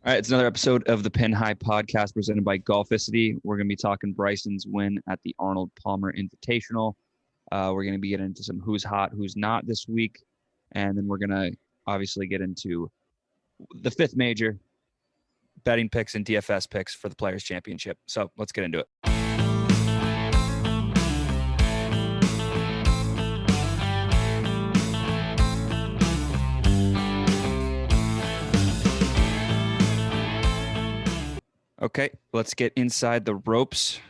All right, it's another episode of the Pin High Podcast presented by Golficity. We're going to be talking Bryson's win at the Arnold Palmer Invitational. We're going to be getting into some who's hot, who's not this week. And then we're going to obviously get into the fifth major, betting picks and DFS picks for the Players' Championship. So let's get into it. Okay, let's get inside the ropes.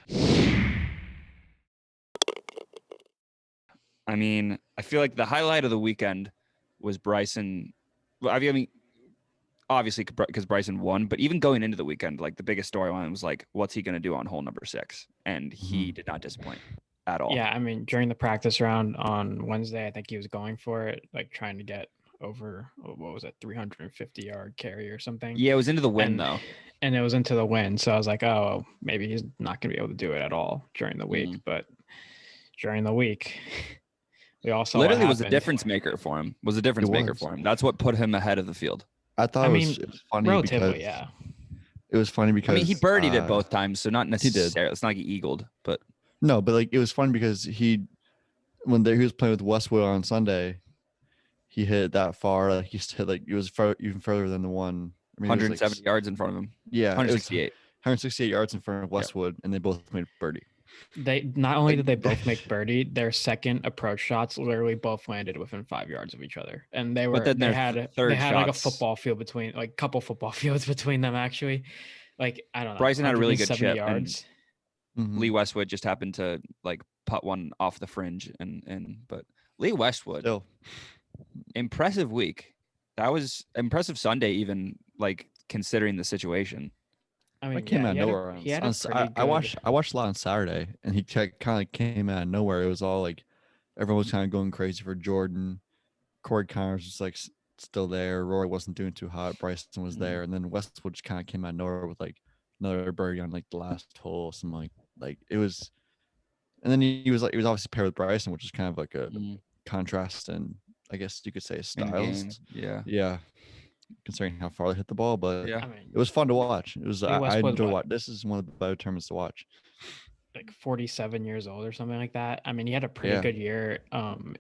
I mean, I feel like the highlight of the weekend was Bryson. I mean, obviously because Bryson won, but even going into the weekend, like the biggest storyline was like, what's he going to do on hole number 6? And he did not disappoint at all. Yeah, I mean, during the practice round on Wednesday, I think he was going for it, like trying to get over, what was it, 350-yard carry or something. Yeah, it was into the wind, though. And it was into the wind. So I was like, oh, maybe he's not going to be able to do it at all during the week. But during the week, we also literally was a difference maker for him. That's what put him ahead of the field. I thought it was funny relatively, because yeah. It was funny because I mean, he birdied it both times, so not necessarily. It's not like he eagled, but no, but like it was fun because he was playing with Westwood on Sunday, he hit it that far. Like he hit like it was even further than the one. I mean, 170 yards in front of him. Yeah, 168 yards in front of Westwood, and they both made birdie. They not only did they both make birdie, their second approach shots literally both landed within 5 yards of each other, and they had like a football field between, like a couple football fields between them actually. Like I don't know. Bryson had a really good chip. Yards. Lee Westwood just happened to like putt one off the fringe, but Lee Westwood, impressive week. That was impressive Sunday, even like considering the situation. I mean, came out of nowhere. I watched a lot on Saturday, and he kind of came out of nowhere. It was all like everyone was kind of going crazy for Jordan. Corey Connors was just like still there. Rory wasn't doing too hot. Bryson was there, and then Westwood just kind of came out of nowhere with like another birdie on like the last hole. Some like it was, and then he was obviously paired with Bryson, which is kind of like a contrast, and I guess you could say styles. Yeah. Considering how far they hit the ball, but yeah, I mean, it was fun to watch. It was I enjoyed watch. This is one of the better tournaments to watch. Like 47 years old or something like that. I mean, he had a pretty good year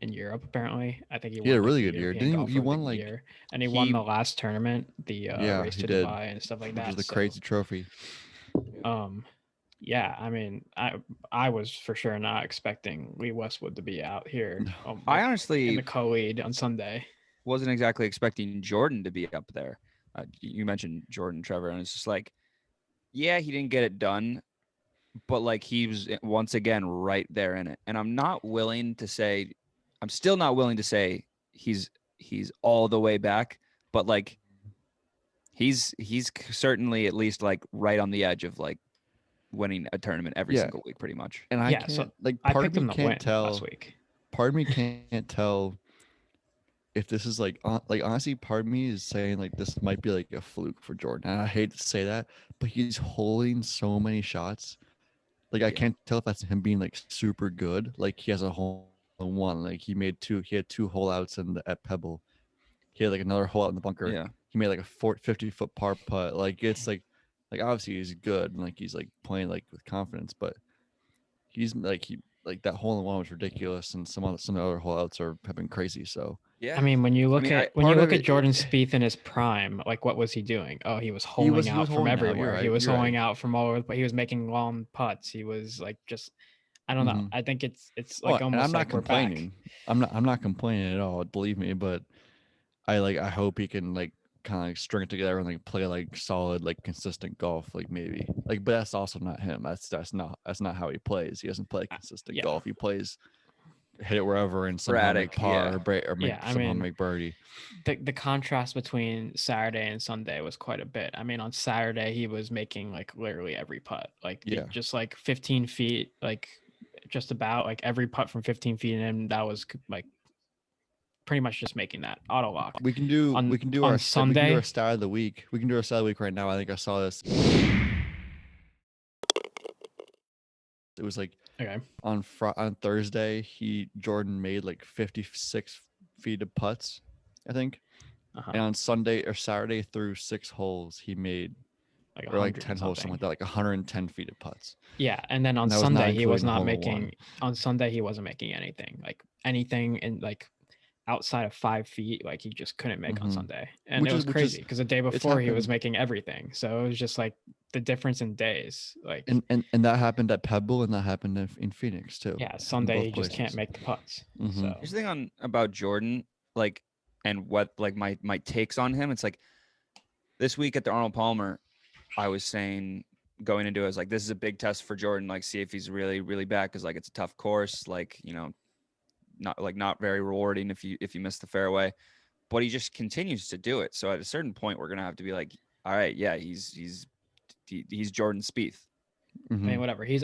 in Europe. Apparently, I think he had a really good year. Didn't he won like year, and he won the last tournament, the race to Dubai and stuff like that. Which was the crazy trophy. Yeah, I mean, I was for sure not expecting Lee Westwood to be out here. I honestly in the co-lead on Sunday wasn't exactly expecting Jordan to be up there. You mentioned Jordan, Trevor, and it's just like, yeah, he didn't get it done, but like he was once again right there in it. And I'm still not willing to say he's all the way back, but like he's certainly at least like right on the edge of like winning a tournament every single week, pretty much. And I picked him to win last week. Part of me can't tell if this is like honestly, part of me is saying like this might be like a fluke for Jordan. And I hate to say that, but he's holding so many shots. Like I can't tell if that's him being like super good. Like he has a hole in one. Like he had 2 hole outs at Pebble. He had like another hole out in the bunker. Yeah. He made like a 50-foot par putt. Like it's like obviously he's good and like he's like playing like with confidence, but he's like that hole in one was ridiculous, and some of the other hole outs have been crazy. So yeah, I mean, when you look at Jordan Spieth in his prime, like what was he doing? Oh, he was holing out from everywhere. Right. He was holing out from all over, but he was making long putts. He was like just, I don't know. I think it's like almost. I'm not like complaining. I'm not complaining at all. Believe me, but I hope he can like kind of like string it together and like play like solid, like consistent golf, like maybe like. But that's also not him. That's not how he plays. He doesn't play consistent golf. He plays hit it wherever and somehow make par or make birdie. The contrast between Saturday and Sunday was quite a bit. I mean, on Saturday he was making like literally every putt, like just like 15 feet, like just about like every putt from 15 feet in. That was like pretty much just making that auto lock. We can do our Sunday. We can do our start of the week. We can do our start of the week right now. I think I saw this. It was like on Thursday, Jordan made like 56 feet of putts, I think. And on Sunday or Saturday through 6 holes, he made like 10 holes, something like that, like 110 feet of putts. Yeah, and then on Sunday he was not making. On Sunday he wasn't making anything in like outside of 5 feet. Like he just couldn't make on Sunday, and it was crazy because the day before he was making everything. So it was just like the difference in days. Like and that happened at Pebble, and that happened in Phoenix too. Yeah, Sunday he just can't make the putts. So here's the thing about Jordan, like, and what like my takes on him. It's like this week at the Arnold Palmer, I was saying going into it, I was like, this is a big test for Jordan. Like, see if he's really, really bad, because like it's a tough course. Like, you know, not very rewarding if you miss the fairway. But he just continues to do it. So at a certain point, we're gonna have to be like, all right, yeah, he's Jordan Spieth. I mean, whatever. He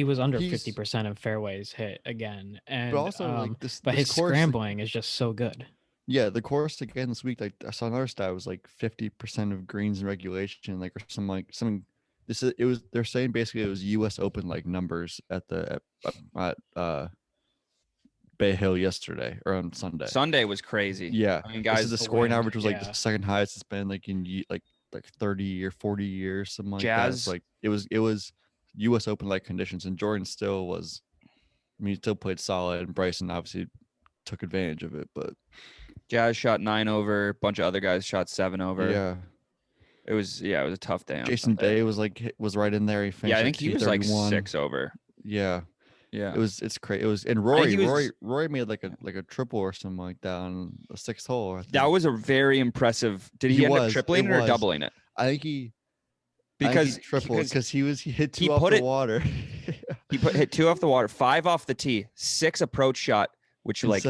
was under 50% of fairways hit again, and but also like but his course, scrambling is just so good. Yeah, the course again this week, like I saw another stat, was like 50% of greens in regulation, like, or something. They're saying basically it was U.S. Open like numbers at Bay Hill yesterday or on Sunday. Sunday was crazy. Yeah, I mean, guys, the scoring average was like the second highest it's been like in like 30 or 40 years, something like that. It's like it was U.S. Open like conditions, and Jordan still was. I mean, he still played solid, and Bryson obviously took advantage of it, but. Jazz shot 9 over. A bunch of other guys shot 7 over. Yeah. It was a tough day. Jason Day was right in there. He finished. Yeah, I think he was like 6 over. Yeah. Yeah. It's crazy. It was, and Rory made like a triple or something like that on the 6th hole. I think. That was a very impressive. Did he end up tripling it or doubling it? I think he tripled because he hit 2 off the water. He hit 2 off the water, 5 off the tee, 6 approach shot, which like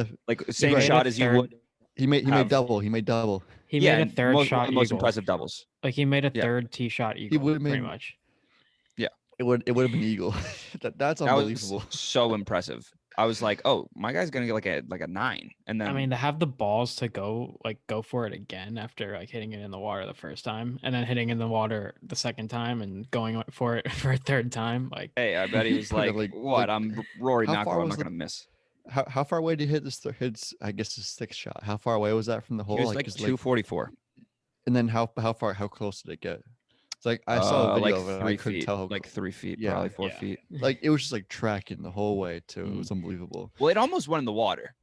same shot as you would. He made double. He made double. He made a third shot. Most impressive doubles. Like he made a third tee shot eagle. He would have pretty much. Yeah, it would have been eagle. That's unbelievable. That was so impressive. I was like, oh, my guy's gonna get like a 9, and then I mean, to have the balls to go for it again after like hitting it in the water the first time, and then hitting in the water the second time, and going for it for a third time. Like, hey, I bet he was like, what? I'm Rory Knockout. I'm not gonna miss. How far away did he hit this? I guess his 6th shot. How far away was that from the hole? He was like 244. And then how close did it get? It's like I saw a video of it. I couldn't tell. Like 3 feet, probably 4 feet. Like it was just like tracking the whole way too. It was unbelievable. Well, it almost went in the water.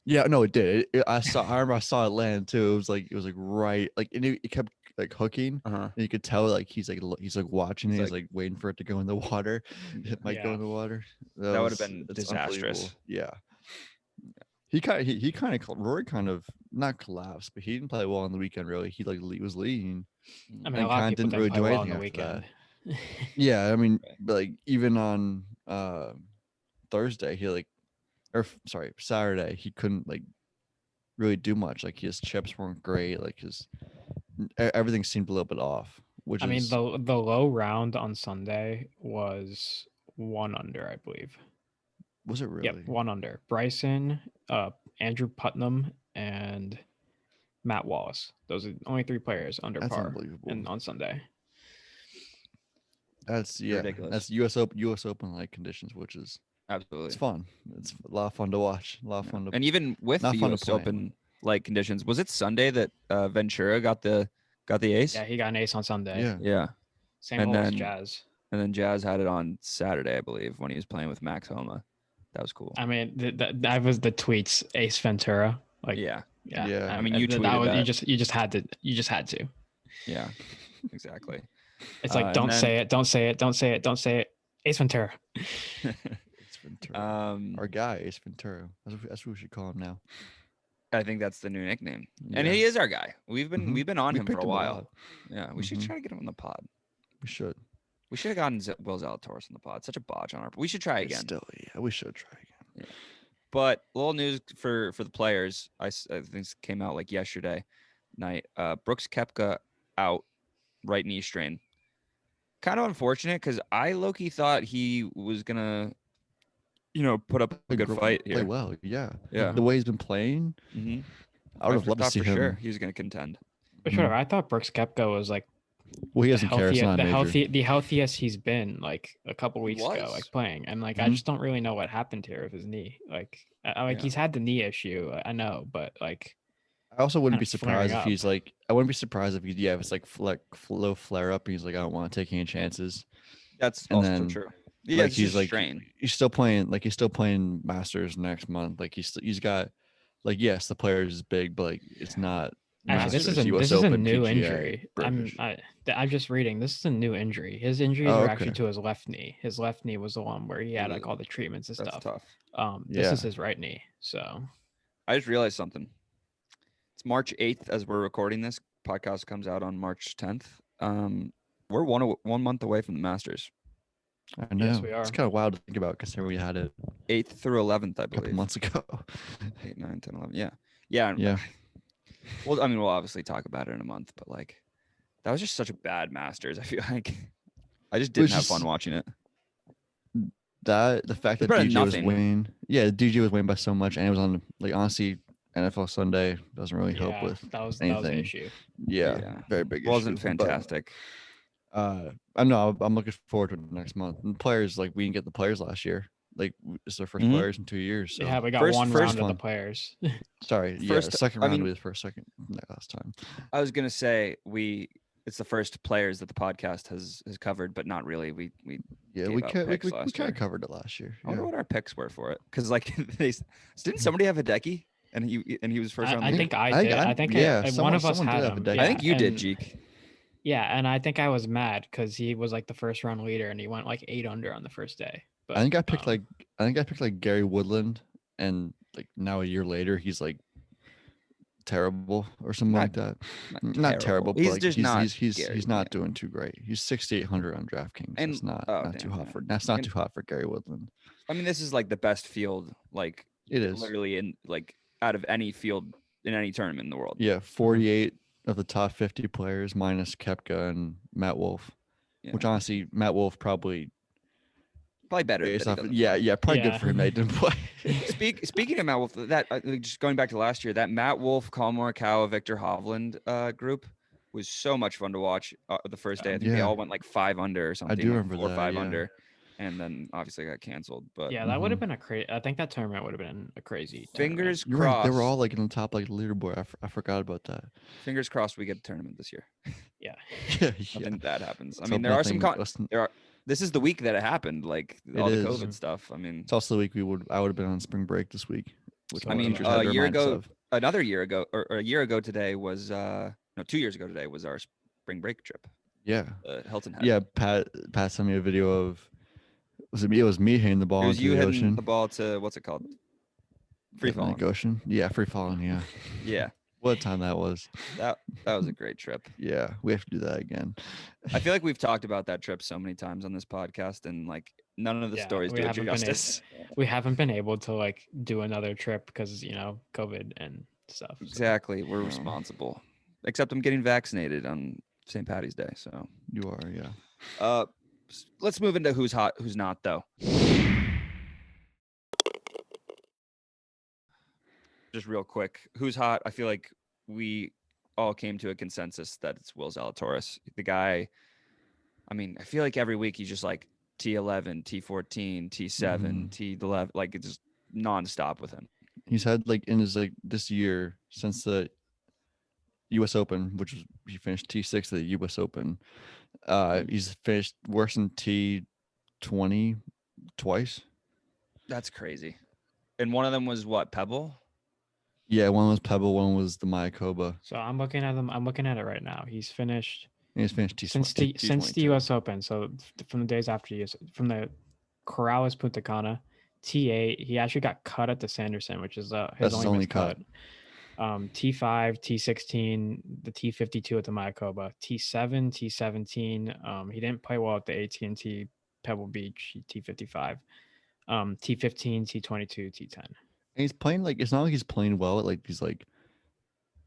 Yeah, no, it did. I remember I saw it land too. It was like right, like, and it kept like hooking. And you could tell like he's like watching it. He's like waiting for it to go in the water. It might go in the water. That would have been disastrous. Yeah. Rory kind of not collapsed, but he didn't play well on the weekend. Really, he was leading. I mean, a lot of people didn't really do anything on the weekend. Yeah, I mean, but like even on Thursday, Saturday, he couldn't like really do much. Like his chips weren't great. Like everything seemed a little bit off. I mean, the low round on Sunday was 1 under, I believe. Was it really? Yep, 1 under. Bryson, Andrew Putnam, and Matt Wallace. Those are only 3 players under par on Sunday. That's ridiculous. That's US Open like conditions, which is absolutely it's fun. It's a lot of fun to watch. A lot of fun to. And even with the US Open like conditions, was it Sunday that Ventura got the ace? Yeah, he got an ace on Sunday. Yeah. Same hole as Jazz. And then Jazz had it on Saturday, I believe, when he was playing with Max Homa. That was cool. I mean, that was the tweets. Ace Ventura. Like, yeah. I mean, you tweeted that. You just had to. Yeah, exactly. It's like don't say it. Ace Ventura. Ace Ventura. Our guy, Ace Ventura. That's what we should call him now. I think that's the new nickname, and he is our guy. We've been on him for a while. Yeah, we should try to get him on the pod. We should. We should have gotten Will Zalatoris on the pod. Such a botch on our. We should try again. Still, yeah, we should try again. Yeah. But a little news for the players. I think this came out like yesterday night. Brooks Koepka out, right knee strain. Kind of unfortunate because I low-key thought he was gonna, put up a good fight here. Play well, yeah. The way he's been playing, I would have loved to see him. Sure, he was gonna contend. For sure, I thought Brooks Koepka was like. Well, he doesn't care. It's not the healthiest he's been like a couple weeks ago, like playing, and like I just don't really know what happened here with his knee. Like, he's had the knee issue, I know, but like, I also wouldn't be surprised if he's like. I wouldn't be surprised if if it's like low flare up and he's like, I don't want to take any chances. That's also true. Yeah, like he's like strain. He's still playing Masters next month. Like he's got, like, yes, the player is big, but like it's not. Actually, this is a new injury. I'm just reading. This is a new injury. His injuries are actually to his left knee. His left knee was the one where he had like all the treatments and stuff. Tough. This is his right knee. So I just realized something. It's March 8th as we're recording this. Podcast comes out on March 10th. We're 1 month away from the Masters. I know. Yes, we are. It's kind of wild to think about considering we had it 8th through 11th, I believe. A couple months ago. 8, 9, 10, 11. Yeah. Well, I mean, we'll obviously talk about it in a month, but like, that was just such a bad Masters. I feel like I just didn't have fun watching it. The fact that DJ was winning, DJ was winning by so much, and it was on, like, honestly, NFL Sunday doesn't really help with anything. That was an issue. Yeah, very big. Wasn't fantastic. But, I know. I'm looking forward to it next month. And players, like, we didn't get the players last year. Like, it's their first players in 2 years. So. Yeah, we got one round of the players. Sorry, second round was for second last time. I was gonna say it's the first players that the podcast has covered, but not really. We kind of covered it last year. I wonder what our picks were for it, because like didn't somebody have Hideki and he was first round. I think I did. I think one of us had him. I think you did, Jeek. Yeah, and I think I was mad because he was like the first round leader and he went like 8 under on the first day. But, I think I picked like Gary Woodland, and like now a year later he's like terrible or something like that. Not terrible, but he's not doing too great. He's 6,800 on DraftKings. And that's not too hot for Gary Woodland. I mean, this is like the best field, like it is literally in like out of any field in any tournament in the world. Yeah, 48 of the top 50 players minus Koepka and Matt Wolff, which honestly Matt Wolff probably better. Probably good for him that he didn't play. Speaking of Matt Wolff, that just going back to last year, that Matt Wolff, Colin Morikawa, Victor Hovland group was so much fun to watch. The first day, I think they all went like 5 under or something. I do remember 4 or 5 under, and then obviously got canceled. But that would have been I think that tournament would have been a crazy. Fingers tournament. crossed. Right. They were all like in the top like leaderboard. I forgot about that. Fingers crossed we get the tournament this year. Yeah. Nothing bad happens. I mean, there are some. This is the week that it happened, like all the COVID stuff. I mean, it's also the week I would have been on spring break this week. A year ago today was 2 years ago today was our spring break trip. Yeah, Hilton Head. Yeah, Pat sent me a video of it was me hitting the ball into the ocean. Hitting the ball to what's it called? Free falling. Ocean. Yeah, free falling. Yeah. Yeah. What a time that was. That was a great trip. Yeah, we have to do that again. I feel like we've talked about that trip so many times on this podcast, and like none of the stories do it justice. We haven't been able to like do another trip because COVID and stuff. Exactly, we're responsible. Except I'm getting vaccinated on St. Patty's Day, so you are, yeah. Let's move into who's hot, who's not, though. Just real quick, who's hot? I feel like we all came to a consensus that it's Will Zalatoris. The guy, I mean, I feel like every week he's just like T11, T14, T7, T11, like it's just nonstop with him. He's had like in his like this year since the U.S. Open, which was he finished T6 at the U.S. Open. He's finished worse than T20 twice. That's crazy. And one of them was what, Pebble? Yeah, one was Pebble, one was the Mayakoba. So I'm looking at them. I'm looking at it right now. He's finished since the U.S. Open. So from the days after from the Corrales Punta Cana, T8. He actually got cut at the Sanderson, which is his only cut. T5, T16, the T52 at the Mayakoba, T7, T17. He didn't play well at the AT&T Pebble Beach, T55, T15, T22, T10. And he's playing like it's not like he's playing well at like these like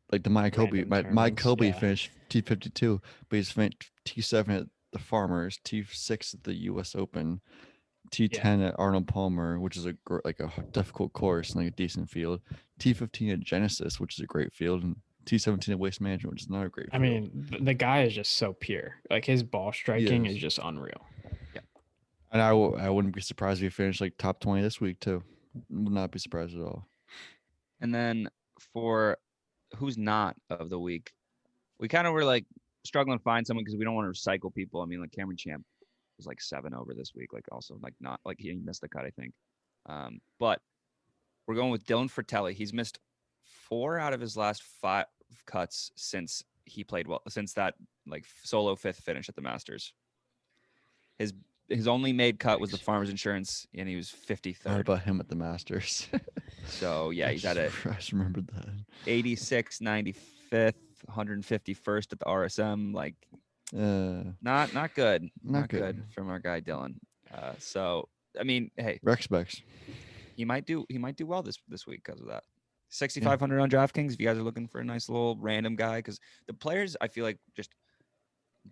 the Mayakoba finished T52, but he's finished T7 at the Farmers, T6 at the U.S. Open, T10 at Arnold Palmer, which is a difficult course and like a decent field, T15 at Genesis, which is a great field, and T17 at Waste Management, which is not a great field. I mean, the guy is just so pure. Like his ball striking is just unreal. Yeah, and I wouldn't be surprised if he finished like top 20 this week too. Would not be surprised at all. And then for who's not of the week. We kind of were like struggling to find someone because we don't want to recycle people. I mean, like Cameron Champ was like 7 over this week. Like also like not like he missed the cut, I think. But we're going with Dylan Fratelli. He's missed 4 out of his last 5 cuts since he played well, since that like solo 5th finish at the Masters. His only made cut was the Farmers Insurance, and he was 53rd. What about him at the Masters? So yeah, he's at it. I just remembered that. 86, 95th, 151st at the RSM. Like, not good. Not good from our guy Dylan. So I mean, hey, Rexbex. He might do well this week because of that. 6,500 on DraftKings. If you guys are looking for a nice little random guy, because the players I feel like just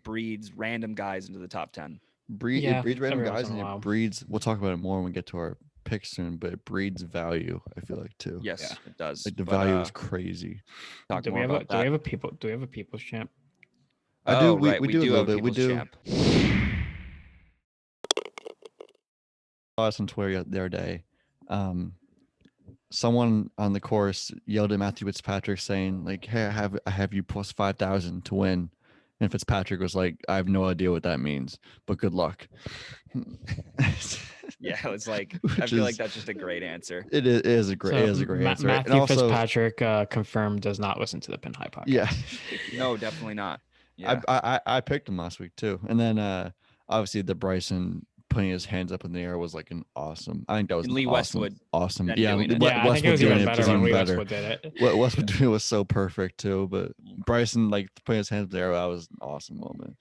breeds random guys into the top 10. It breeds random guys, and it breeds. We'll talk about it more when we get to our picks soon, but it breeds value. I feel like too. Yes, it does. Like the value is crazy. Do we have a people's champ? I do. We do a little bit. We do. Champ. I saw this on Twitter the other day. Someone on the course yelled at Matthew Fitzpatrick saying, like, "Hey, I have you plus 5,000 to win." And Fitzpatrick was like, "I have no idea what that means, but good luck." Yeah, it's like I feel like that's just a great answer. It is a great answer. Matthew Fitzpatrick confirmed does not listen to the Pin High podcast. Yeah, no, definitely not. Yeah. I picked him last week too, and then obviously the Bryson putting his hands up in the air was like an awesome. I think that was Lee Westwood. Awesome. Yeah, I think it was even better when Lee Westwood did it. What Westwood doing was so perfect too, but Bryson like putting his hands up in the air, that was an awesome moment.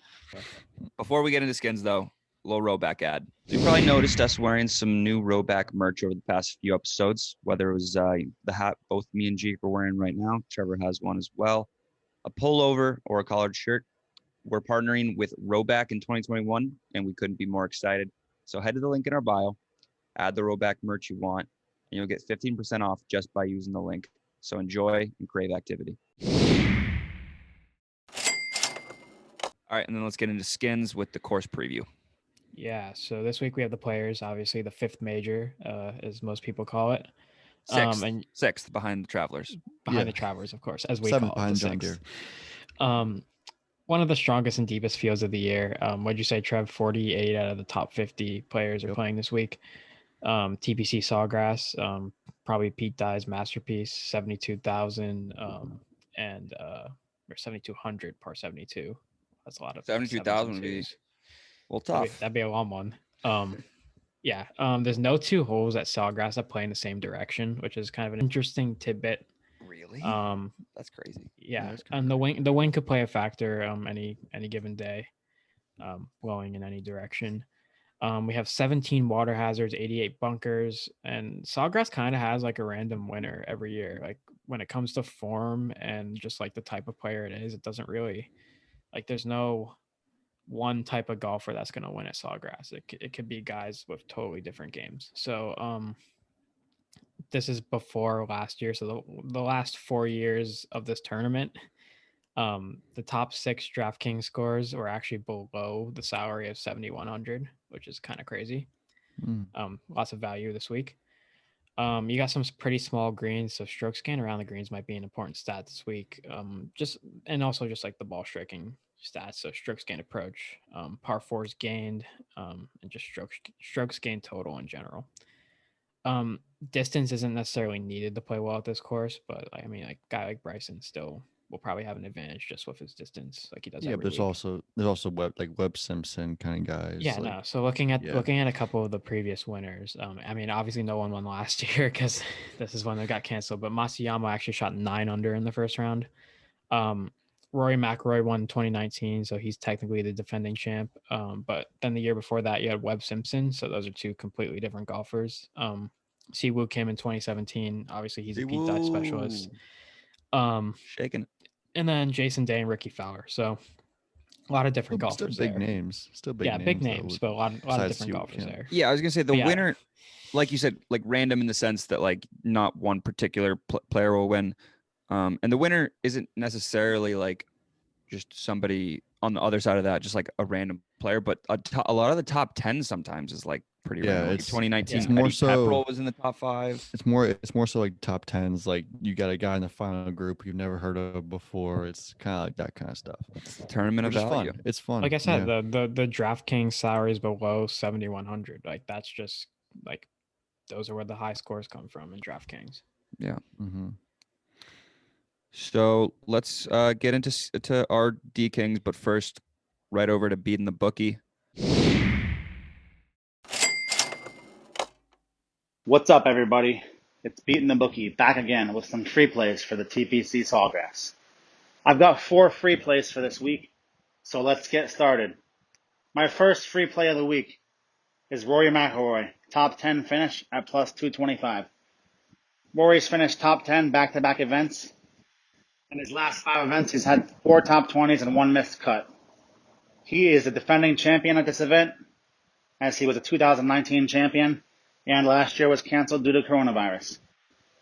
Before we get into skins though, little Roback ad. You probably noticed us wearing some new Roback merch over the past few episodes, whether it was the hat both me and Jake are wearing right now. Trevor has one as well. A pullover or a collared shirt. We're partnering with Roback in 2021, and we couldn't be more excited. So head to the link in our bio, add the Roback merch you want, and you'll get 15% off just by using the link. So enjoy and crave activity. All right, and then let's get into skins with the course preview. Yeah, so this week we have the players, obviously the 5th major, as most people call it. Sixth behind the Travelers. Behind the Travelers, of course, as we call it. Behind John Deere. One of the strongest and deepest fields of the year. What'd you say, Trev? 48 out of the top 50 players are playing this week. TPC Sawgrass, probably Pete Dye's masterpiece, 72,000 and or 7,200 par 72. That's a lot of 72,000 would be well tough. That'd be a long one. Yeah. There's no 2 holes at Sawgrass that play in the same direction, which is kind of an interesting tidbit. Really? That's crazy. Yeah, and the wind could play a factor any given day, blowing in any direction. We have 17 water hazards, 88 bunkers, and Sawgrass kind of has like a random winner every year. Like when it comes to form and just like the type of player it is, it doesn't really like there's no one type of golfer that's going to win at Sawgrass. It could be guys with totally different games. So this is before last year. So the last 4 years of this tournament, the top 6 DraftKings scores were actually below the salary of 7,100, which is kind of crazy. Lots of value this week. You got some pretty small greens, so stroke gain around the greens might be an important stat this week. Also just like the ball striking stats, so strokes gained approach, par 4s gained, and just strokes gained total in general. Distance isn't necessarily needed to play well at this course, but I mean, like a guy like Bryson still will probably have an advantage just with his distance, like he does. Yeah, but there's also Webb Simpson kind of guys. Yeah, like, no. So looking at a couple of the previous winners, I mean, obviously no one won last year because this is when they got canceled. But Matsuyama actually shot 9 under in the first round. Rory McIlroy won 2019, so he's technically the defending champ. But then the year before that, you had Webb Simpson, so those are 2 completely different golfers. Siwoo Kim in 2017, obviously he's a Pete Dye specialist. Shaking it. And then Jason Day and Ricky Fowler. So a lot of different golfers. Still big names. Still big names. Yeah, big names, but a lot of different golfers there. Yeah, I was gonna say the winner, like you said, like random in the sense that like not one particular player will win. And the winner isn't necessarily like just somebody on the other side of that, just like a random player, but a lot of the top 10 sometimes is like pretty random. Like 2019, it's more so Pepperell was in the top 5. It's more so like top 10s. Like you got a guy in the final group you've never heard of before. It's kind of like that kind of stuff. It's the tournament of value. It's fun. Like I said, the DraftKings salaries below 7,100. Like that's just like those are where the high scores come from in DraftKings. Yeah. Mm-hmm. So let's get into our D Kings, but first, right over to BeatinTheBookie. What's up, everybody? It's BeatinTheBookie back again with some free plays for the TPC Sawgrass. I've got 4 free plays for this week, so let's get started. My first free play of the week is Rory McIlroy, top 10 finish at plus 225. Rory's finished top 10 back-to-back events. In his last 5 events, he's had 4 top 20s and 1 missed cut. He is the defending champion at this event, as he was a 2019 champion, and last year was canceled due to coronavirus.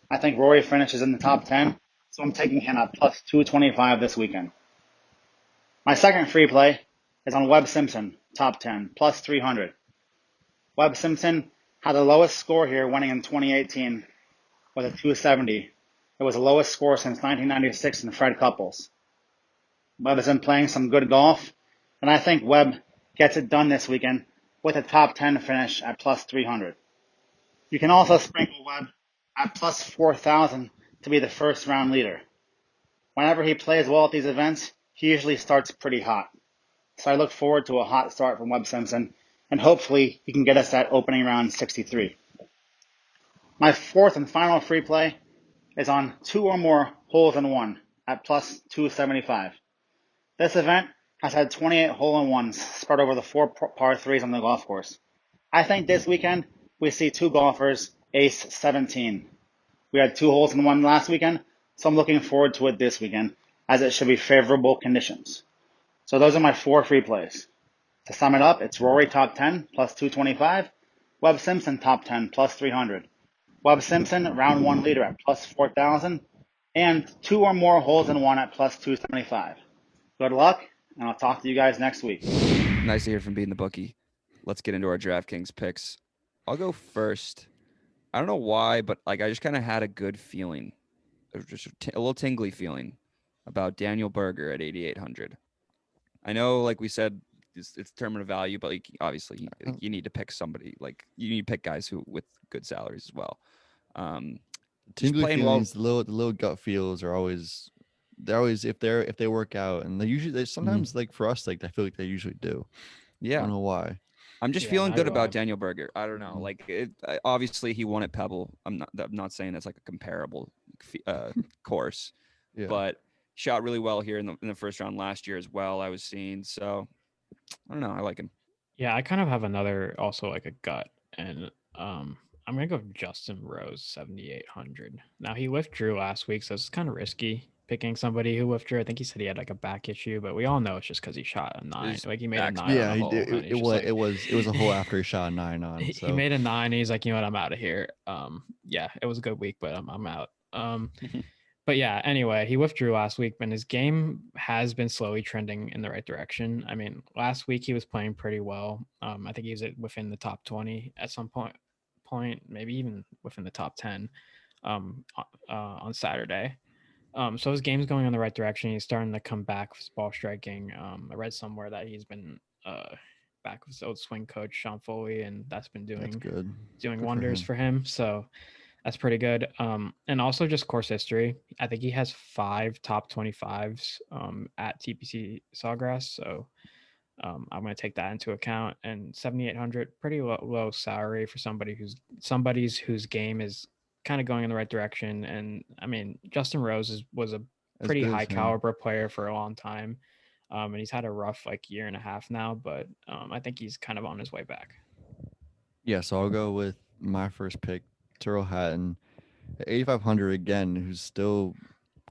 I think Rory finishes in the top 10, so I'm taking him at plus 225 this weekend. My second free play is on Webb Simpson, top 10, plus 300. Webb Simpson had the lowest score here winning in 2018 with a 270. It was the lowest score since 1996 in Fred Couples. Webb has been playing some good golf, and I think Webb gets it done this weekend with a top 10 finish at plus 300. You can also sprinkle Webb at plus 4,000 to be the first round leader. Whenever he plays well at these events, he usually starts pretty hot. So I look forward to a hot start from Webb Simpson, and hopefully he can get us that opening round 63. My fourth and final free play is on 2 or more holes in one at plus 275. This event has had 28 hole-in-ones spread over the 4 par 3s on the golf course. I think this weekend we see 2 golfers ace 17. We had 2 holes in one last weekend, so I'm looking forward to it this weekend, as it should be favorable conditions. So those are my 4 free plays. To sum it up, it's Rory top 10 plus 225, Webb Simpson top 10 plus 300, Webb Simpson round 1 leader at plus 4,000, and 2 or more holes in one at plus 275. Good luck, and I'll talk to you guys next week. Nice to hear from BeatinTheBookie. Let's get into our DraftKings picks. I'll go first. I don't know why, but like I just kind of had a good feeling, just a little tingly feeling about Daniel Berger at 8,800. I know, like we said, it's tournament of value, but like obviously you need to pick somebody. Like you need to pick guys who with good salaries as well. Tingly feelings, well, the little gut feels are always. They're always if they work out, and they sometimes like for us, like I feel like they usually do. Yeah, I don't know why. I'm just feeling good about Daniel Berger. I don't know. Like obviously he won at Pebble. I'm not saying that's like a comparable course, but shot really well here in the first round last year as well. I was seeing, so I don't know. I like him. Yeah, I kind of have another also like a gut, and I'm gonna go Justin Rose 7,800. Now he withdrew last week, so it's kind of risky picking somebody who withdrew. I think he said he had like a back issue, but we all know it's just because he shot a 9. Like he made a 9. Yeah, on a hole, it was a hole after he shot a 9 on. So. He made a 9. And he's like, you know what, I'm out of here. Yeah, it was a good week, but I'm out. But yeah, anyway, he withdrew last week, and his game has been slowly trending in the right direction. I mean, last week he was playing pretty well. I think he was within the top 20 at some point, maybe even within the top 10 on Saturday. So his game's going in the right direction. He's starting to come back with his ball striking. I read somewhere that he's been back with his old swing coach, Sean Foley, and that's been doing good wonders for him. So that's pretty good. And also just course history. I think he has 5 top 25s at TPC Sawgrass. So I'm going to take that into account. And 7,800, pretty low salary for somebody's whose game is kind of going in the right direction. And I mean, Justin Rose was a pretty high caliber player for a long time. And he's had a rough like year and a half now, but I think he's kind of on his way back. Yeah, so I'll go with my first pick, Tyrrell Hatton, at 8,500 again, who's still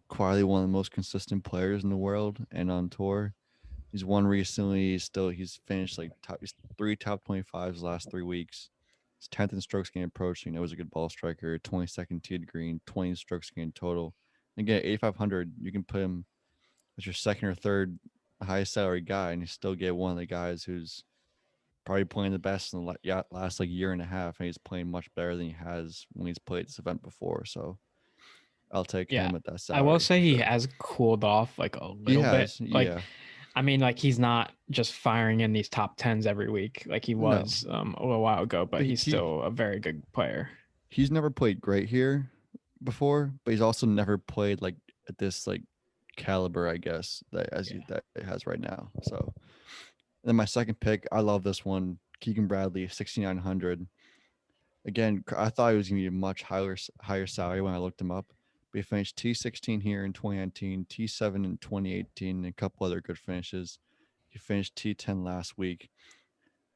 quietly one of the most consistent players in the world and on tour. He's won recently. He's finished like he's 3 top 25s the last 3 weeks. He's 10th in strokes gained approach. You know, he's a good ball striker. 22nd tee to green, 20 strokes gained total. And again, 8,500, you can put him as your second or third a high salary guy, and you still get one of the guys who's probably playing the best in the last like year and a half, and he's playing much better than he has when he's played this event before. So I'll take him at that salary. I will say he has cooled off like a little bit. Like, I mean, like he's not just firing in these top 10s every week like he was a little while ago, but he's still a very good player. He's never played great here before, but he's also never played like at this like caliber, I guess, that it has right now. So then my second pick, I love this one, Keegan Bradley, 6,900. Again, I thought he was going to be a much higher salary when I looked him up. But he finished T16 here in 2019, T7 in 2018, and a couple other good finishes. He finished T10 last week,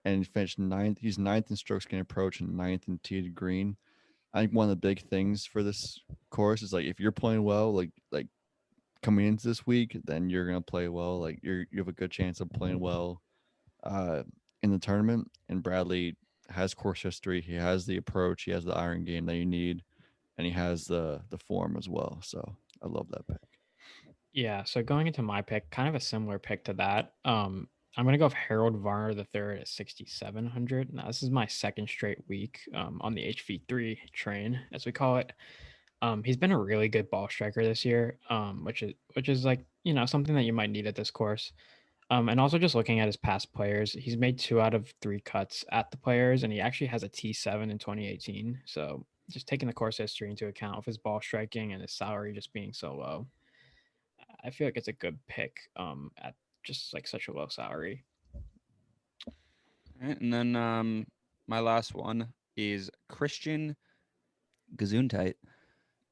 and he finished ninth. He's ninth in strokes gained approach and ninth in tee to green. I think one of the big things for this course is like if you're playing well, like coming into this week, then you're gonna play well. Like you have a good chance of playing well in the tournament. And Bradley has course history. He has the approach. He has the iron game that you need, and he has the form as well. So I love that pick. Yeah. So going into my pick, kind of a similar pick to that. I'm gonna go with Harold Varner III at 6,700. Now this is my second straight week on the HV3 train, as we call it. He's been a really good ball striker this year, which is like, you know, something that you might need at this course. And also just looking at his past players, he's made 2 out of 3 cuts at the players, and he actually has a T7 in 2018. So just taking the course history into account with his ball striking and his salary just being so low, I feel like it's a good pick at just like such a low salary. And then my last one is Christian Gesundheit.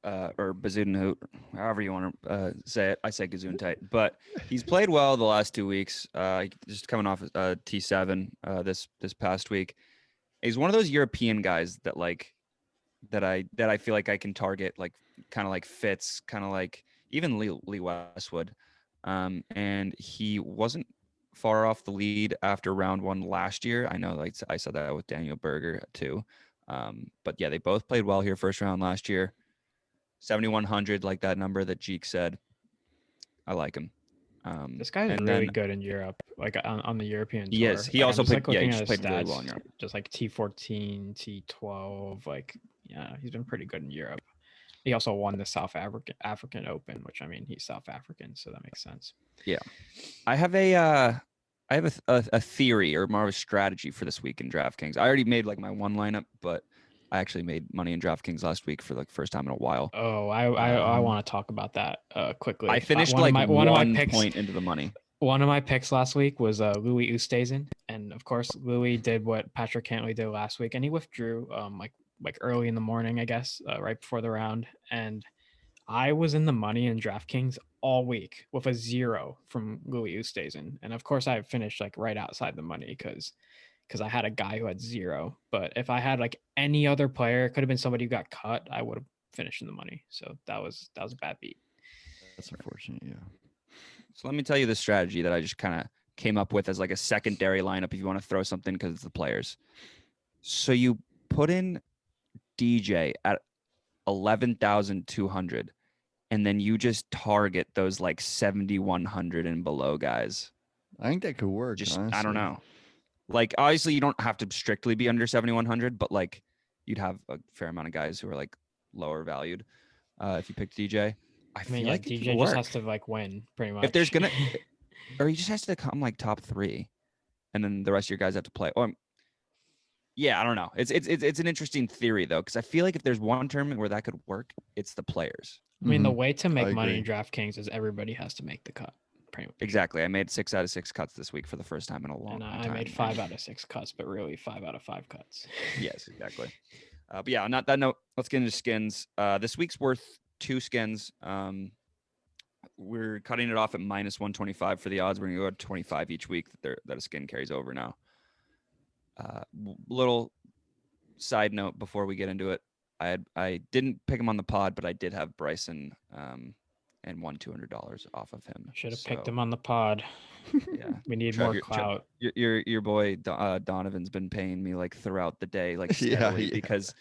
Or Bazudenhout, however you want to say it. I say Gesundheit, but he's played well the last 2 weeks. Just coming off T7 this past week. He's one of those European guys that I feel like I can target, like kind of like Fitz, kind of like even Lee Westwood. And he wasn't far off the lead after round 1 last year. I know, like I said that with Daniel Berger too. But yeah, they both played well here first round last year. 7,100, like that number that Jeek said. I like him. This guy's really good in Europe, like on the European tour. Yes, he also played. He just played really well in Europe. Just like T14, T12, like he's been pretty good in Europe. He also won the South African Open, which I mean he's South African, so that makes sense. Yeah, I have a theory or more of a strategy for this week in DraftKings. I already made like my one lineup, but I actually made money in DraftKings last week for like the first time in a while. Oh, I want to talk about that quickly. I finished one of my picks, point into the money. One of my picks last week was Louis Oosthuizen, and of course Louis did what Patrick Cantlay did last week, and he withdrew like early in the morning, I guess, right before the round. And I was in the money in DraftKings all week with a 0 from Louis Oosthuizen, and of course I finished like right outside the money because I had a guy who had 0. But if I had like any other player, it could have been somebody who got cut, I would have finished in the money. So that was a bad beat. That's unfortunate, yeah. So let me tell you the strategy that I just kind of came up with as like a secondary lineup if you want to throw something because it's the players. So you put in DJ at 11,200, and then you just target those like 7,100 and below guys. I think that could work. Just honestly. I don't know. Like, obviously, you don't have to strictly be under 7,100, but like, you'd have a fair amount of guys who are like lower valued. If you picked DJ, I mean, like DJ just has to like win pretty much. If there's gonna, or he just has to come like top 3, and then the rest of your guys have to play. Yeah, I don't know. It's an interesting theory though, because I feel like if there's one tournament where that could work, it's the players. I mean, the way to make money in DraftKings is everybody has to make the cut. Exactly. I made 6 out of 6 cuts this week for the first time in a long time. I made 5 out of 6 cuts, but really 5 out of 5 cuts. Yes, exactly. But yeah, on that note, let's get into skins. This week's worth 2 skins. We're cutting it off at minus 125 for the odds. We're going to go at 25 each week that a skin carries over now. Little side note before we get into it. I didn't pick him on the pod, but I did have Bryson and won $200 off of him. Should have picked him on the pod. Yeah, we need more clout. Your boy Donovan's been paying me like throughout the day, like steadily, because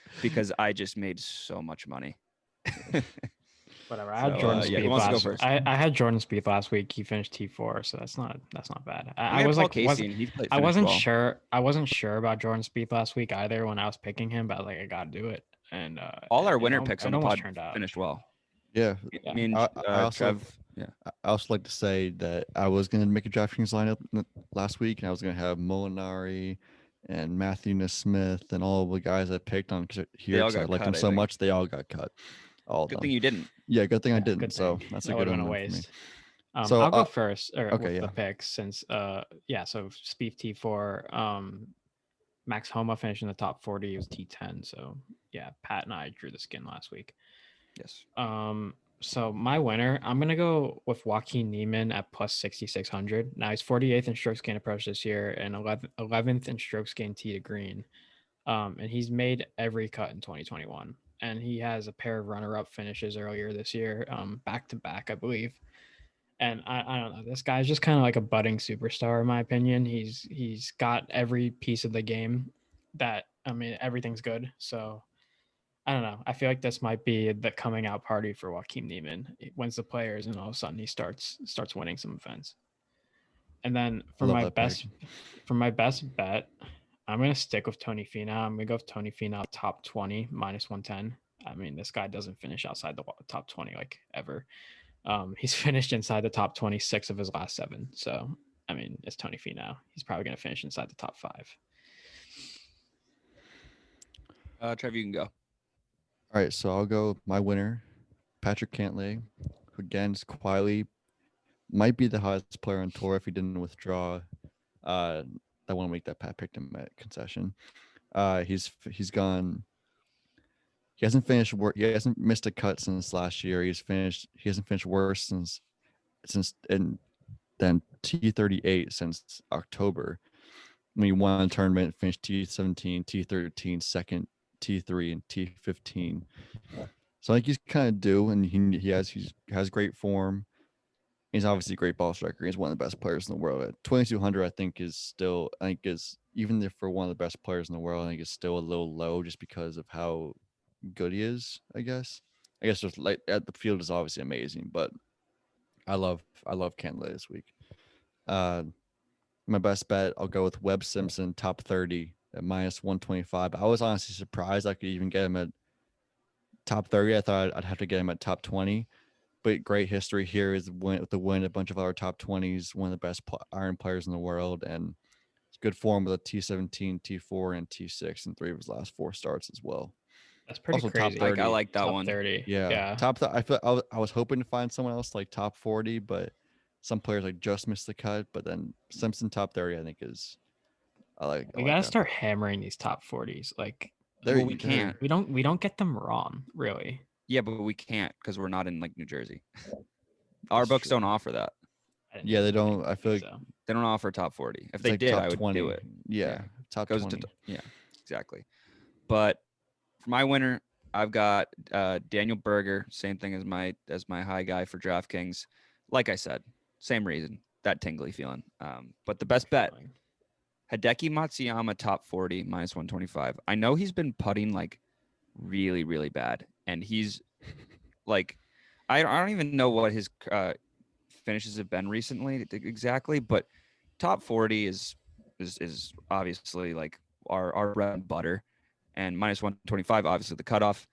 I just made so much money. Whatever. I had Jordan Spieth last. I had Jordan Spieth last week. He finished T4, so that's not bad. I was like, I wasn't sure. I wasn't sure about Jordan Spieth last week either when I was picking him, but I gotta do it. And all our winner picks on the pod finished well. Yeah, I mean, I also like to say that I was going to make a DraftKings lineup last week, and I was going to have Molinari and Matthew Nesmith and all the guys I picked on here because I liked them so much. They all got cut. Good thing you didn't. Yeah, good thing I didn't. So that's a good one for me. So I'll go first with the picks since so Spieth T4, Max Homa finished in the top 40. He was T10. So yeah, Pat and I drew the skin last week. Yes. So my winner, I'm gonna go with Joaquin Niemann at plus 6,600. Now he's 48th in strokes gained approach this year and 11th in strokes gained tee to green. And he's made every cut in 2021. And he has a pair of runner-up finishes earlier this year, back to back, I believe. And I don't know, this guy's just kind of like a budding superstar in my opinion. He's got every piece of the game everything's good. So I don't know. I feel like this might be the coming out party for Joaquin Niemann. He wins the Players, and all of a sudden he starts winning some events. And then for my best bet, I'm gonna stick with Tony Finau. I'm gonna go with Tony Finau top 20 minus 110. I mean, this guy doesn't finish outside the top 20 like ever. He's finished inside the top 26 of his last 7. So I mean, it's Tony Finau. He's probably gonna finish inside the top 5. Trevor, you can go. All right, so I'll go my winner, Patrick Cantlay, who again is quietly might be the hottest player on tour if he didn't withdraw. I want to make that Pat picked him at concession. He's gone. He hasn't finished. He hasn't missed a cut since last year. He hasn't finished worse than T38 since October. When he won a tournament, finished T17, T13, second. T3 and T15. So I think he's kind of due, and he has great form. He's obviously a great ball striker. He's one of the best players in the world. At 2,200, I think is even if for one of the best players in the world, I think it's still a little low just because of how good he is. I guess just like the field is obviously amazing, but I love Cantlay this week. My best bet, I'll go with Webb Simpson top 30. At minus 125. I was honestly surprised I could even get him at top 30. I thought I'd have to get him at top 20. But great history here is to win a bunch of other top 20s, one of the best iron players in the world, and it's good form with a T17, T4, and T6 in 3 of his last 4 starts as well. That's pretty also crazy. Top 30. I like that top one. 30. Yeah. I was hoping to find someone else like top 40, but some players like just missed the cut. But then Simpson top 30, I think is. We gotta start hammering these top 40s. Like we can't. We don't get them wrong, really. Yeah, but we can't because we're not in like New Jersey. Our books don't offer that. Yeah, they don't. I feel like they don't offer top 40. If they did, I would 20. Do it. Yeah, top goes 20. Yeah, exactly. But for my winner, I've got Daniel Berger. Same thing as my high guy for DraftKings. Like I said, same reason, that tingly feeling. But the best bet. Hideki Matsuyama top 40 minus 125. I know he's been putting like really, really bad, and he's like, I don't even know what his finishes have been recently exactly, but top 40 is obviously like our bread and butter, and minus 125 obviously the cutoff.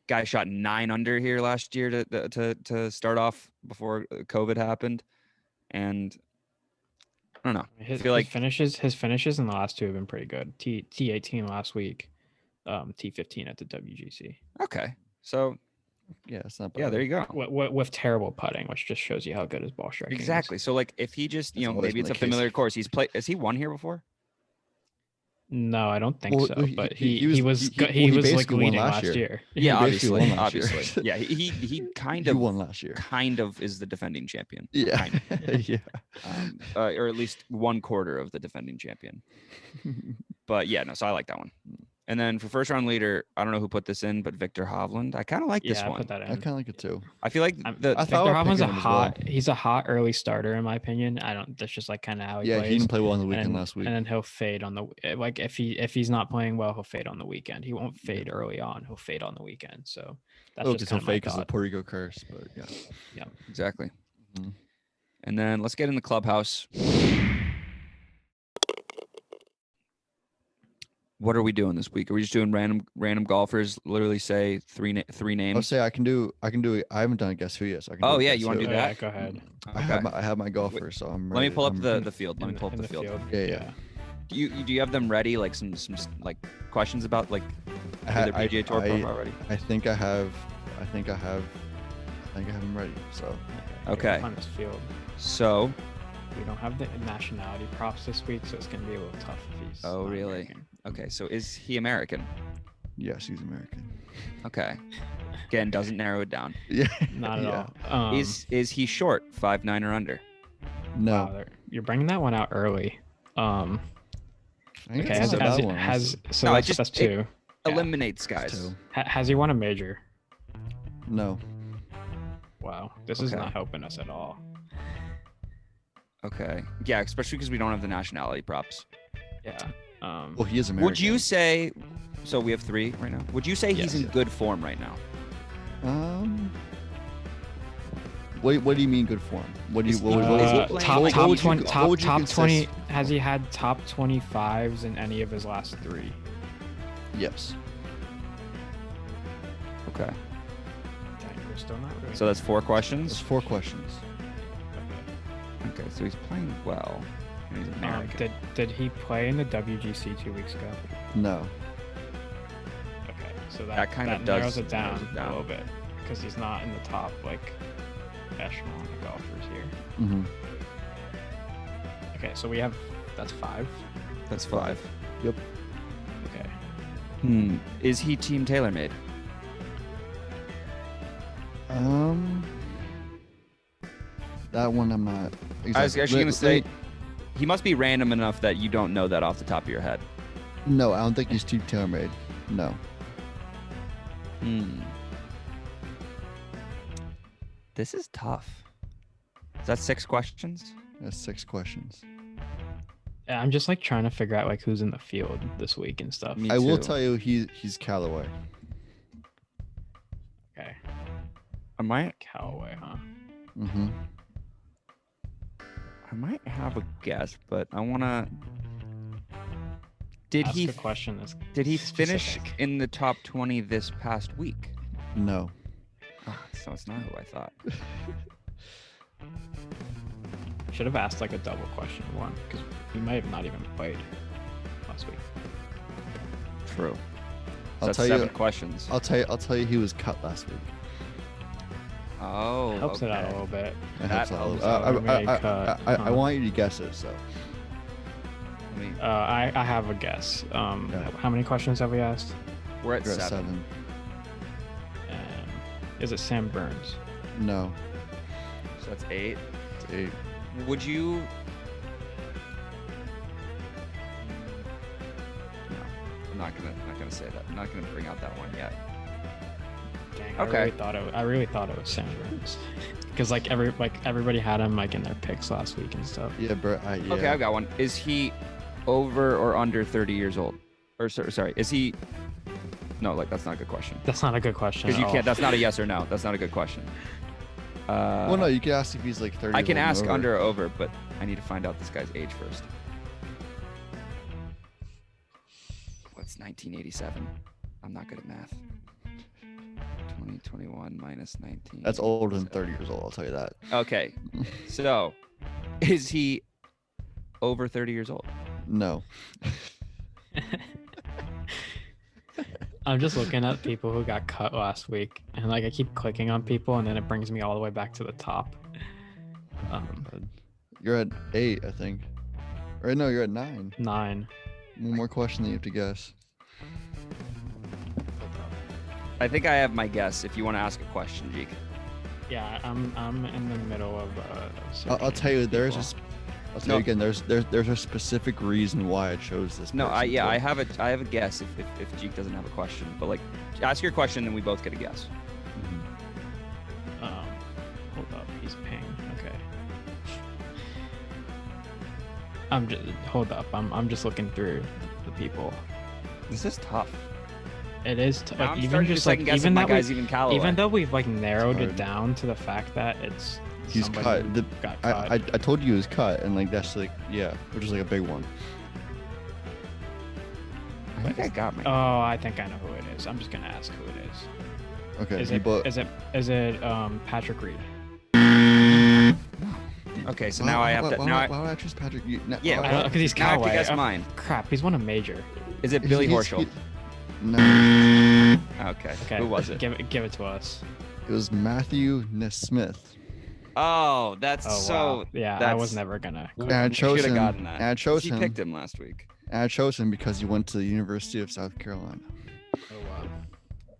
Guy shot 9 under here last year to start off before COVID happened, and I don't know. I feel like his finishes in the last 2 have been pretty good. T18 last week, T15 at the WGC. Okay, so yeah, it's not bad. Yeah, there you go. With terrible putting, which just shows you how good his ball striking exactly. is. So like, if he just maybe it's a familiar course. Has he won here before? No, I don't think so. But he was like leading last year. Yeah, obviously. Yeah, he kind of won last year. Kind of is the defending champion. Yeah, yeah. Or at least 1/4 of the defending champion. But yeah, no. So I like that one. And then for first round leader, I don't know who put this in, but Victor Hovland. I kind of like this I one. put that in. I kind of like it too. I feel like Victor Hovland's he's a hot early starter in my opinion. That's just like kind of how he plays. Yeah, he didn't play well on the weekend last week. And then he'll fade on the if he's not playing well, he'll fade on the weekend. He won't fade early on. He'll fade on the weekend. So that's just kind of fake because of the Puerto Rico curse, but yeah. Yeah. Exactly. Mm-hmm. And then let's get in the clubhouse. What are we doing this week? Are we just doing random golfers? Literally say three names. I'll say I can do. I haven't done a guess who yet. So I can. Oh yeah, you want to do that? Go ahead. Okay. I have my golfers, so I'm ready. Let me pull up the field. Let me pull up the field. Yeah. Do you have them ready? Like some like questions about like their PGA Tour profile already? I think I have them ready. So. Okay. On this field. So. We don't have the nationality props this week, so it's gonna be a little tough if he's. Oh really? American. Okay, so is he American? Yes, he's American. Okay. Again, doesn't narrow it down. Yeah. Not at all. Is he short, 5'9" or under? No. Wow, you're bringing that one out early. Okay. That's two. Eliminates guys. Has he won a major? No. Wow, this is not helping us at all. Okay. Yeah, especially because we don't have the nationality props. Yeah. Well, he is American. Would you say? So we have three right now. Would you say he's in good form right now? What do you mean good form? What do you? Top 20? Has he had top 25s in any of his last three? Yes. Okay. Dang, we're still not really. So that's 4 questions. That's 4 questions. Okay, so he's playing well. And he's American. Did he play in the WGC 2 weeks ago? No. Okay, so that kind of narrows it down a little bit because he's not in the top echelon of golfers here. Mm-hmm. Okay, so that's 5. That's 5. Yep. Okay. Is he Team TaylorMade? That one I'm not. Exactly. I was actually going to say, he must be random enough that you don't know that off the top of your head. No, I don't think he's Team TaylorMade. No. This is tough. Is that 6 questions? That's 6 questions. Yeah, I'm just like trying to figure out who's in the field this week and stuff. I will tell you he's Callaway. Okay. Am I Callaway, huh? Mm-hmm. I might have a guess, but I want to. Did he finish in the top 20 this past week? No. Oh, so it's not who I thought. Should have asked like a double question one because he might have not even played last week. True. So I'll tell 7 questions. I'll tell you he was cut last week. Oh, helps it out a little bit. I want you to guess it. So. I have a guess. How many questions have we asked? We're at 7. Is it Sam Burns? No. So that's 8. It's 8. Would you? No, I'm not gonna say that. I'm not gonna bring out that one yet. Dang, okay. I really thought it was Sam Burns, because everybody had him in their picks last week and stuff. Yeah, bro. Yeah. Okay, I've got one. Is he over or under 30 years old? Or sorry, is he? No, that's not a good question. That's not a good question. Because you can't. That's not a yes or no. That's not a good question. Well, no, you can ask if he's 30. I can ask under or over, but I need to find out this guy's age first. What's 1987? I'm not good at math. 2021 minus 19. That's older than 30 years old, I'll tell you that. Okay. So, is he over 30 years old? No. I'm just looking at people who got cut last week, and I keep clicking on people, and then it brings me all the way back to the top. You're at 8, I think. Or no, you're at 9. 9. One more question that you have to guess. I think I have my guess. If you want to ask a question, Jeek. Yeah, I'm in the middle of. I'll tell you, there's I'll tell you again. There's a specific reason why I chose this. No, I have a guess if Jeek doesn't have a question, but like, ask your question and we both get a guess. Hold up, he's ping. Okay. Hold up. I'm just looking through the people. This is tough. It is like, even just like even that guys even Callaway. Even though we've like narrowed it down to the fact that he's cut. Got cut. I told you he was cut, and like that's like which is like a big one. I think I got me. Oh, I think I know who it is. I'm just gonna ask who it is. Okay. Is it Patrick Reed? Okay, so now I have to. Why would I choose Patrick? Because he's Callaway. Now I have to guess mine. Crap, he's won a major. Is it Billy Horschel? No. Okay. Who was it? Give it to us. It was Matthew Nesmith. Oh, that's wow. Yeah, I was never gonna. And I chose him. Gotten that. And I chose him. He picked him last week. And I chose him because he went to the University of South Carolina. Oh wow.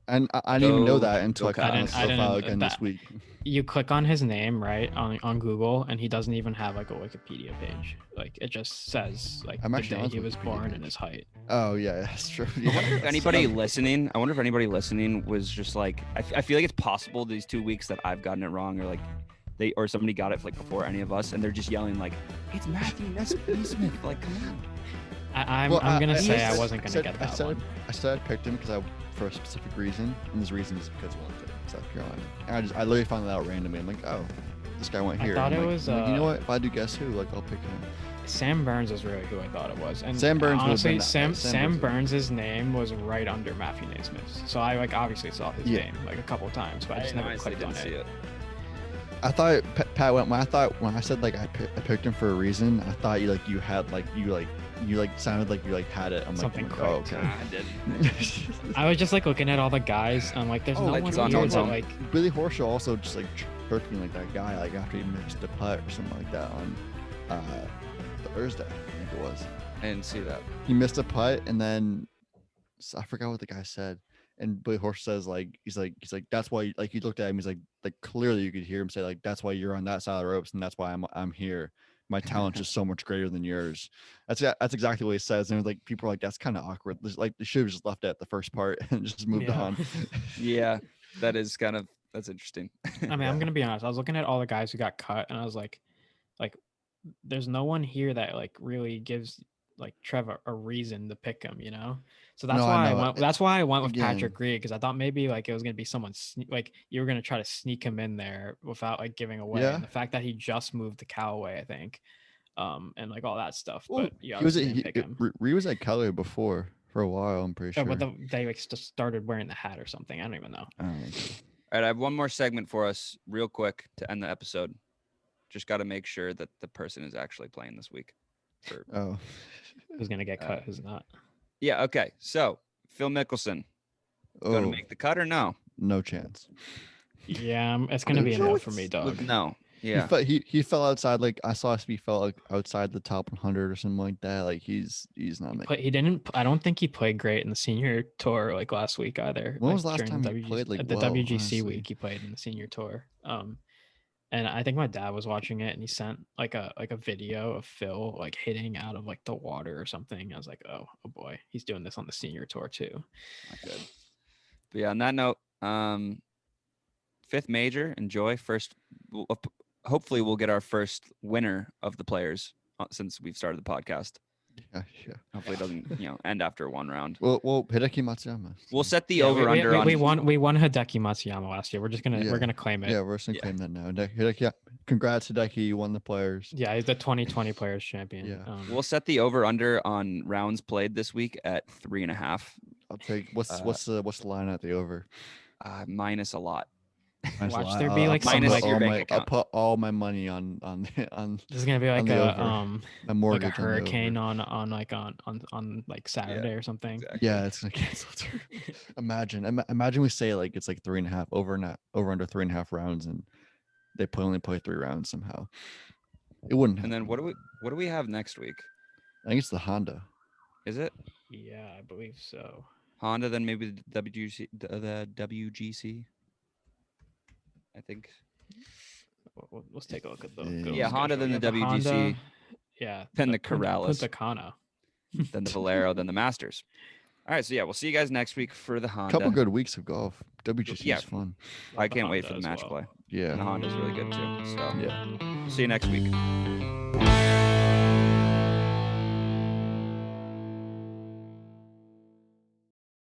And I didn't even know that until I clicked on his I profile again this week. You click on his name, right, on Google, and he doesn't even have like a Wikipedia page. Like it just says like the day he was born and his height. Oh yeah, that's true. Yeah. I wonder if anybody listening was just like, I feel like it's possible these 2 weeks that I've gotten it wrong, or somebody got it like before any of us, and they're just yelling like, it's Matthew Nesmith. Like, come on. I'm gonna say I wasn't gonna get that one. I said I picked him for a specific reason, and this reason is because he went to South Carolina. And I literally found that out randomly. I'm like, oh, this guy went here. I thought it was. you know what? If I do guess who, like I'll pick him. Sam Burns is really who I thought it was. And Sam Burns. Honestly, Sam Burns' name was right under Matthew Nesmith's. So I like obviously saw his name like a couple times, but I just never clicked on it. I thought Pat when I said like I picked him for a reason. I thought you sounded like you had it. I'm something like, oh, okay. I didn't. I was just like looking at all the guys. I'm like, there's no one here that like. Billy Horschel also just like chirped me like that guy like after he missed a putt or something like that on Thursday. I think it was. I didn't see that. He missed a putt and then I forgot what the guy said. And Billy Horschel says he's like that's why like he looked at him. He's like clearly you could hear him say like that's why you're on that side of the ropes and that's why I'm here. My talent's just so much greater than yours. That's exactly what he says. And like people are like, that's kind of awkward. Like they should have just left it at the first part and just moved on. Yeah, that's interesting. I mean, I'm gonna be honest. I was looking at all the guys who got cut, and I was like, there's no one here that like really gives like Trevor a reason to pick him, you know. So that's why I went with Patrick Reed, because I thought maybe like it was gonna be someone like you were gonna try to sneak him in there without like giving away. And the fact that he just moved to Callaway, I think, and like all that stuff. Well, but yeah, Reed was at Callaway before for a while. I'm pretty sure. But they like just started wearing the hat or something. I don't even know. All right, I have one more segment for us, real quick, to end the episode. Just got to make sure that the person is actually playing this week. Who's gonna get cut? Who's not? Yeah. Okay. So Phil Mickelson, going to make the cut or no? No chance. Yeah, it's gonna be a no for me, dog. No. Yeah. He fell outside. Like I saw he fell like outside the top 100 or something like that. Like he's not making. He didn't. I don't think he played great in the senior tour like last week either. When was the last time he played like the WGC honestly. Week? He played in the senior tour. And I think my dad was watching it, and he sent like a video of Phil like hitting out of like the water or something. I was like, oh boy, he's doing this on the senior tour too. Not good. But yeah, on that note, 5th major. Enjoy. Hopefully we'll get our first winner of the Players since we've started the podcast. Yeah. Hopefully it doesn't, end after one round. Well, Hideki Matsuyama. We'll set the over under. We won Hideki Matsuyama last year. We're gonna claim it. Yeah, we're just gonna claim that now. Hideki, congrats, Hideki. You won the Players. Yeah, he's the 2020 Players champion. Yeah. We'll set the over under on rounds played this week at 3.5. I'll take what's the line at the over? Minus a lot. Watch there be like minus like your bank account. I'll put all my money on. This is gonna be like a mortgage, like a hurricane on like Saturday or something. Exactly. Yeah, it's gonna cancel. Imagine we say like it's like 3.5 over under 3.5 rounds, and they only play 3 rounds somehow. It wouldn't. And then what do we have next week? I think it's the Honda. Is it? Yeah, I believe so. Honda, then maybe the WGC. I think. Let's take a look at those. Yeah, Honda, then the WGC. Yeah. then the Corrales, Punta Cana, then the Valero, then the Masters. All right, so yeah, we'll see you guys next week for the Honda. Couple good weeks of golf. WGC is fun. I can't wait for the match play. Yeah, and the Honda's really good too. So yeah, we'll see you next week.